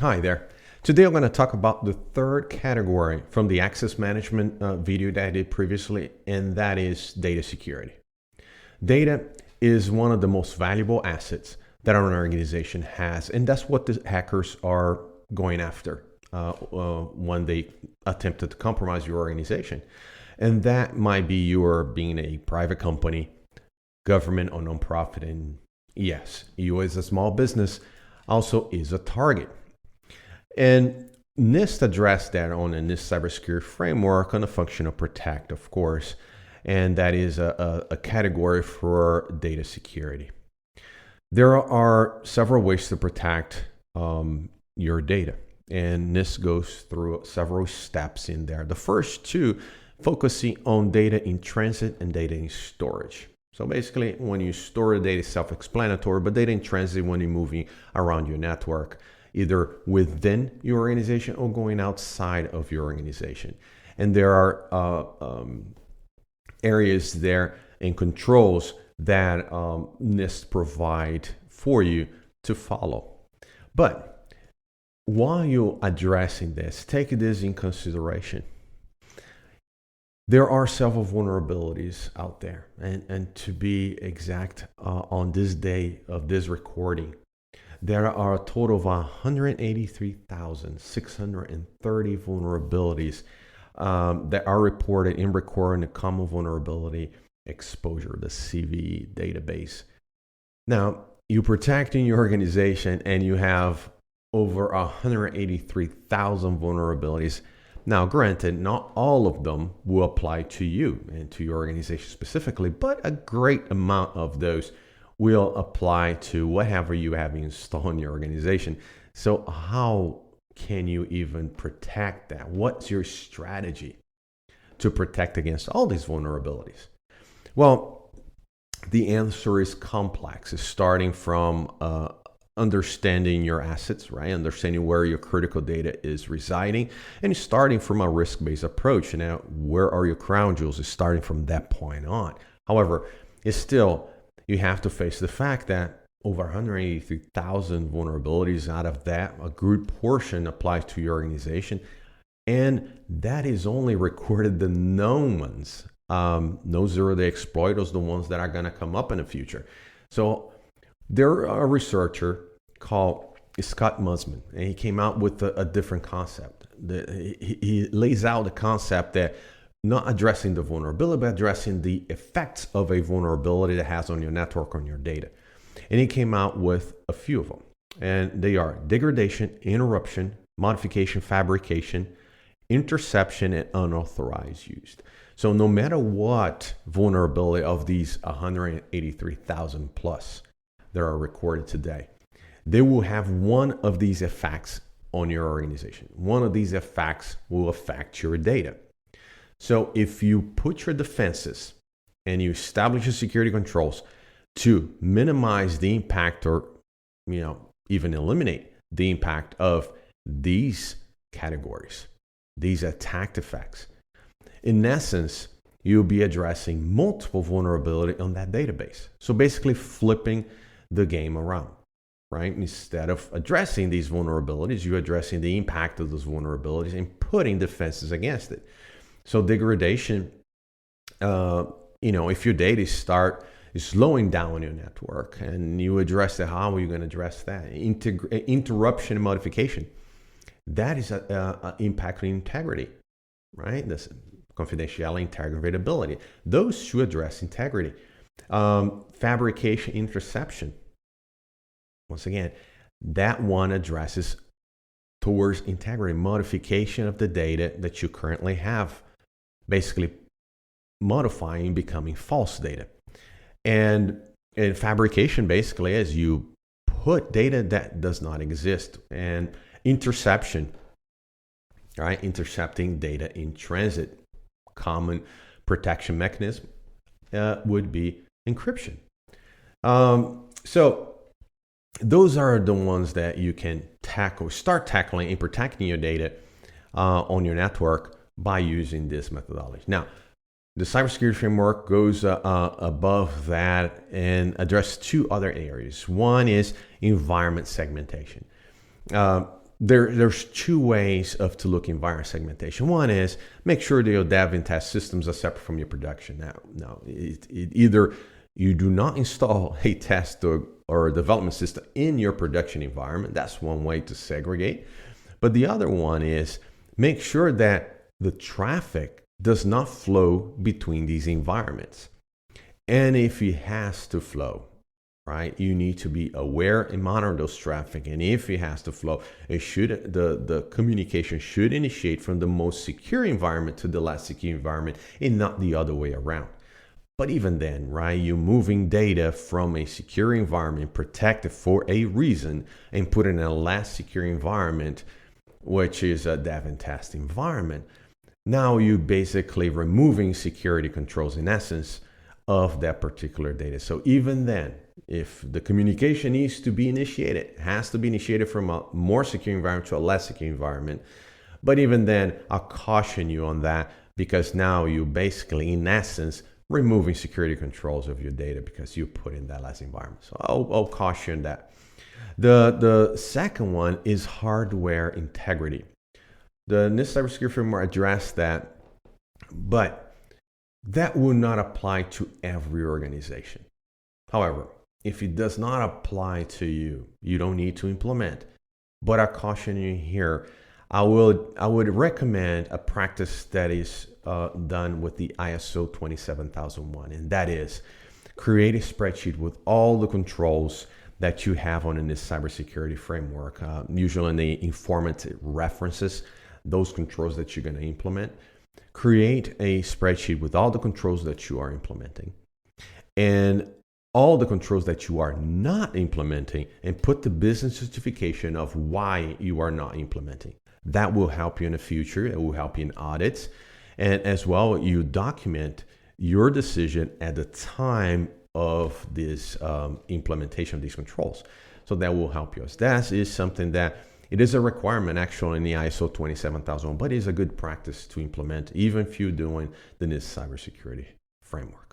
Hi there. Today I'm going to talk about the third category from the access management video that I did previously, and that is data security. Data is one of the most valuable assets that an organization has, and that's what the hackers are going after when they attempted to compromise your organization. And that might be your being a private company, government or nonprofit, and yes, you as a small business also is a target. And NIST addressed that on the NIST cybersecurity framework on the function of protect, of course, and that is a category for data security. There are several ways to protect your data, and NIST goes through several steps in there. The first two focusing on data in transit and data in storage. So basically, when you store the data, self-explanatory, but data in transit when you're moving around your network, either within your organization or going outside of your organization. And there are areas there and controls that NIST provide for you to follow. But while you're addressing this, take this in consideration. There are several vulnerabilities out there. And to be exact, on this day of this recording, there are a total of 183,630 vulnerabilities that are reported in the Common Vulnerability Exposure, the CVE database. Now, you protect in your organization and you have over 183,000 vulnerabilities. Now, granted, not all of them will apply to you and to your organization specifically, but a great amount of those will apply to whatever you have installed in your organization. So how can you even protect that? What's your strategy to protect against all these vulnerabilities? Well, the answer is complex. It's starting from understanding your assets, right? Understanding where your critical data is residing, and starting from a risk-based approach. Now, where are your crown jewels? It's starting from that point on. However, it's still, you have to face the fact that over 183,000 vulnerabilities, out of that, a good portion applies to your organization. And that is only recorded the known ones. Those are the exploiters, the ones that are going to come up in the future. So there are a researcher called Scott Musman, and he came out with a different concept. He lays out the concept that not addressing the vulnerability, but addressing the effects of a vulnerability that has on your network, on your data. And he came out with a few of them. And they are degradation, interruption, modification, fabrication, interception, and unauthorized use. So no matter what vulnerability of these 183,000 plus that are recorded today, they will have one of these effects on your organization. One of these effects will affect your data. So if you put your defenses and you establish your security controls to minimize the impact or, even eliminate the impact of these categories, these attack effects, in essence, you'll be addressing multiple vulnerabilities on that database. So basically flipping the game around, right? Instead of addressing these vulnerabilities, you're addressing the impact of those vulnerabilities and putting defenses against it. So degradation, if your data start slowing down on your network and you address that, how are you going to address that? Interruption and modification, that is impacting integrity, right? This confidentiality, integrity. Those two address integrity. Fabrication, interception. Once again, that one addresses towards integrity, modification of the data that you currently have, basically modifying, becoming false data. And fabrication basically is you put data that does not exist. And interception, right? Intercepting data in transit. Common protection mechanism would be encryption. So those are the ones that you can start tackling and protecting your data on your network by using this methodology. Now, the cybersecurity framework goes above that and addresses two other areas. One is environment segmentation. there's two ways to look environment segmentation. One is make sure that your dev and test systems are separate from your production. Now either you do not install a test or a development system in your production environment. That's one way to segregate. But the other one is make sure that the traffic does not flow between these environments. And if it has to flow, right, you need to be aware and monitor those traffic. And if it has to flow, the communication should initiate from the most secure environment to the less secure environment and not the other way around. But even then, right, you're moving data from a secure environment protected for a reason and put it in a less secure environment, which is a dev and test environment. Now you're basically removing security controls in essence of that particular data. So even then, if the communication needs to be initiated, it has to be initiated from a more secure environment to a less secure environment. But even then, I'll caution you on that, because now you basically, in essence, removing security controls of your data because you put in that less environment. So I'll caution that. The second one is hardware integrity. The NIST cybersecurity framework addressed that, but that will not apply to every organization. However, if it does not apply to you, you don't need to implement. But I caution you here, I would recommend a practice that is done with the ISO 27001, and that is create a spreadsheet with all the controls that you have on in this cybersecurity framework. Usually in the informative references, those controls that you're going to implement. Create a spreadsheet with all the controls that you are implementing and all the controls that you are not implementing, and put the business justification of why you are not implementing. That will help you in the future. It will help you in audits. And as well, you document your decision at the time of this implementation of these controls. So that will help you. That is something that it is a requirement actually in the ISO 27001, but it is a good practice to implement even if you're doing the NIST cybersecurity framework.